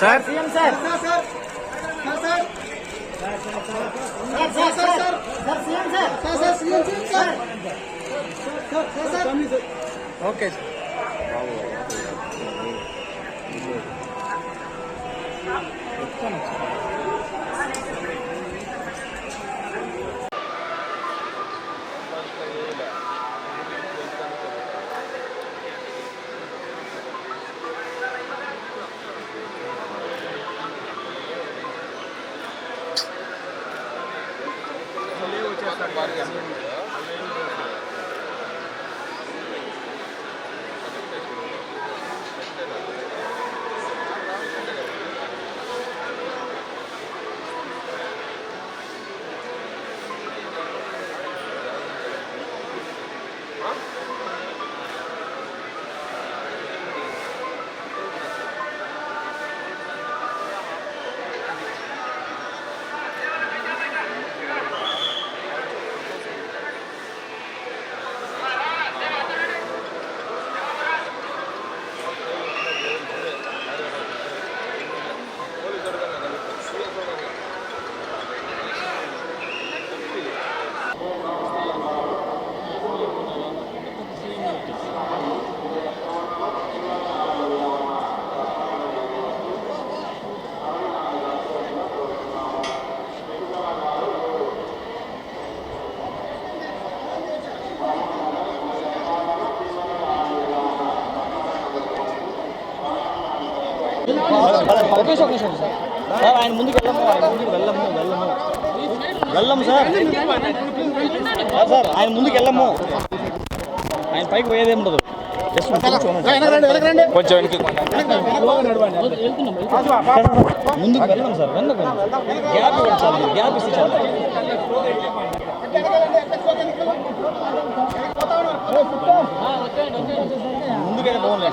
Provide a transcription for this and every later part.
Sir CM sir sir okay sir ఆయన ముందుకు వెళ్ళము సార్ సార్ ఆయన ముందుకు వెళ్ళము ఆయన పైకి పోయేదే ఉండదు కొంచెం ముందుకు వెళ్ళాం సార్ గ్యాప్ ఇవ్వండి సార్ గ్యాప్ ఇస్తే చాలు ముందుకైతే బాగుంది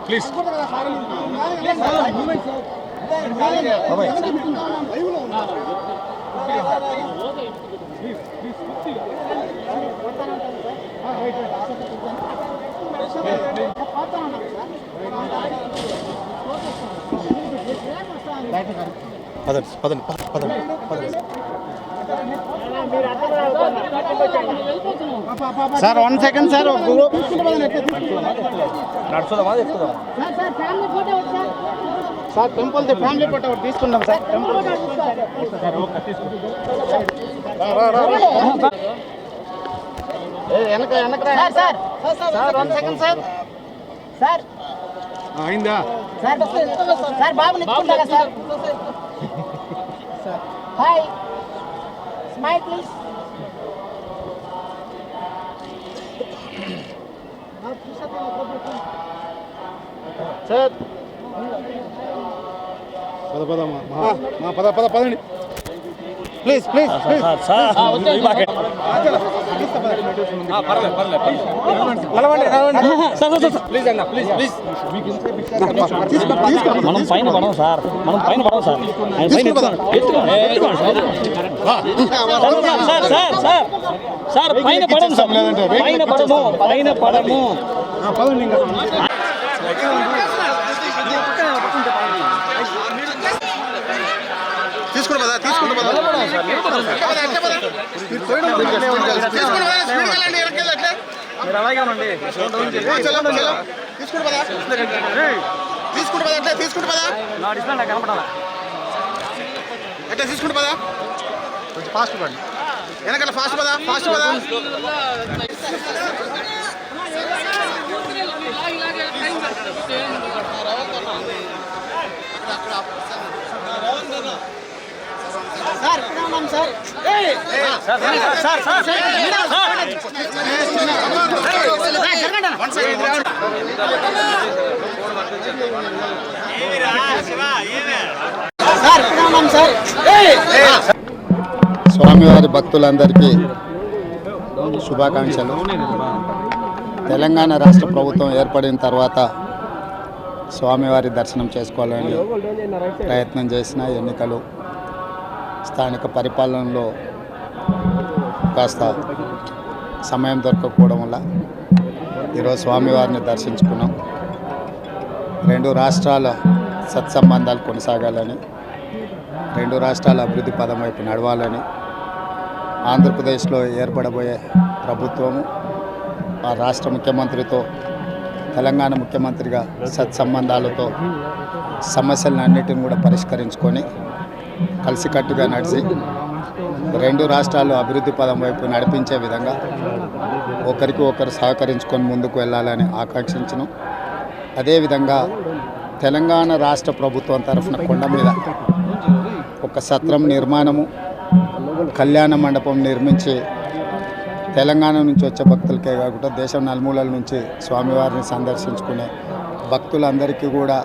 please sir 1 second sir sir temple family photo తీసుకుందాం sir temple sir 1 second sir sir అయిందా సార్ సార్ బాబు నిల్చుకుంటారా sir hi smile please sir పదండి ప్లీజ్ ప్లీజ్ మనం పైన పడం సార్ సార్ పైన పడం పైన పడము తీసుకుంటా అలాగే ఉండండి తీసుకుంటా పదా కొంచెం ఫాస్ట్ పడండి వెనకాల ఫాస్ట్ పదా సార్ సార్ సార్ సార్ ఇక్కడ ఉన్నాం సార్. స్వామివారి భక్తులందరికీ శుభాకాంక్షలు. తెలంగాణ రాష్ట్ర ప్రభుత్వం ఏర్పడిన తర్వాత స్వామివారి దర్శనం చేసుకోవాలని ప్రయత్నం చేసిన ఎన్నికలు స్థానిక పరిపాలనలో కాస్త సమయం దొరకకపోవడం వల్ల ఈరోజు స్వామివారిని దర్శించుకున్నాం. రెండు రాష్ట్రాల సత్సంబంధాలు కొనసాగాలని, రెండు రాష్ట్రాల అభివృద్ధి పదం వైపు నడవాలని, ఆంధ్రప్రదేశ్లో ఏర్పడబోయే ప్రభుత్వము ఆ రాష్ట్ర ముఖ్యమంత్రితో తెలంగాణ ముఖ్యమంత్రిగా సత్సంబంధాలతో సమస్యలన్నిటిని కూడా పరిష్కరించుకొని కలిసికట్టుగా నడిచి రెండు రాష్ట్రాలు అభివృద్ధి పదం వైపు నడిపించే విధంగా ఒకరికి ఒకరు సహకరించుకొని ముందుకు వెళ్ళాలని ఆకాంక్షించను. అదేవిధంగా తెలంగాణ రాష్ట్ర ప్రభుత్వం తరఫున కొండ మీద ఒక సత్రం నిర్మాణము, కళ్యాణ మండపం నిర్మించి తెలంగాణ నుంచి వచ్చే భక్తులకే కాకుండా దేశం నలుమూలల నుంచి స్వామివారిని సందర్శించుకునే భక్తులందరికీ కూడా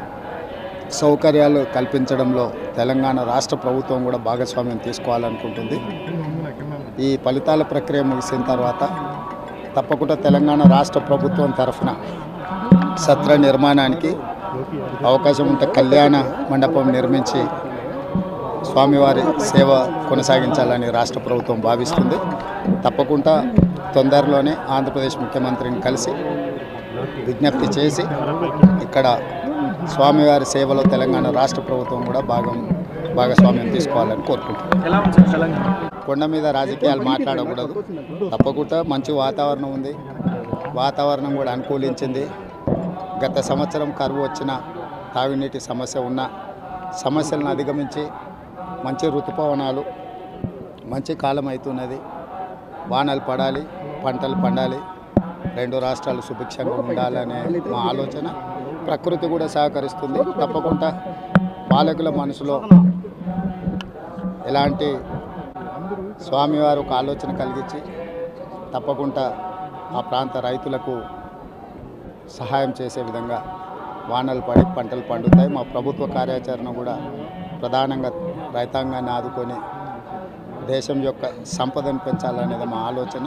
సౌకర్యాలు కల్పించడంలో తెలంగాణ రాష్ట్ర ప్రభుత్వం కూడా భాగస్వామ్యం తీసుకోవాలనుకుంటుంది. ఈ ఫలితాల ప్రక్రియ ముగిసిన తర్వాత తప్పకుండా తెలంగాణ రాష్ట్ర ప్రభుత్వం తరఫున సత్ర నిర్మాణానికి అవకాశం ఉంటే కళ్యాణ మండపం నిర్మించి స్వామివారి సేవ కొనసాగించాలని రాష్ట్ర ప్రభుత్వం భావిస్తుంది. తప్పకుండా తొందరలోనే ఆంధ్రప్రదేశ్ ముఖ్యమంత్రిని కలిసి విజ్ఞప్తి చేసి ఇక్కడ స్వామివారి సేవలో తెలంగాణ రాష్ట్ర ప్రభుత్వం కూడా భాగస్వామ్యం తీసుకోవాలని కోరుకుంటున్నాం. కొండ మీద రాజకీయాలు మాట్లాడకూడదు. తప్పకుండా మంచి వాతావరణం ఉంది, వాతావరణం కూడా అనుకూలించింది. గత సంవత్సరం కరువు వచ్చిన, తాగునీటి సమస్య ఉన్న సమస్యలను అధిగమించి మంచి ఋతుపవనాలు, మంచి కాలం అవుతున్నది. వానలు పడాలి, పంటలు పండాలి, రెండు రాష్ట్రాలు సుభిక్షంగా ఉండాలనే మా ఆలోచన. ప్రకృతి కూడా సహకరిస్తుంది. తప్పకుండా పాలకుల మనసులో ఎలాంటి స్వామివారు ఒక ఆలోచన కలిగించి తప్పకుండా ఆ ప్రాంత రైతులకు సహాయం చేసే విధంగా వానలు పడి పంటలు పండుతాయి. మా ప్రభుత్వ కార్యాచరణ కూడా ప్రధానంగా రైతాంగాన్ని ఆదుకొని దేశం యొక్క సంపదను పెంచాలనేది మా ఆలోచన.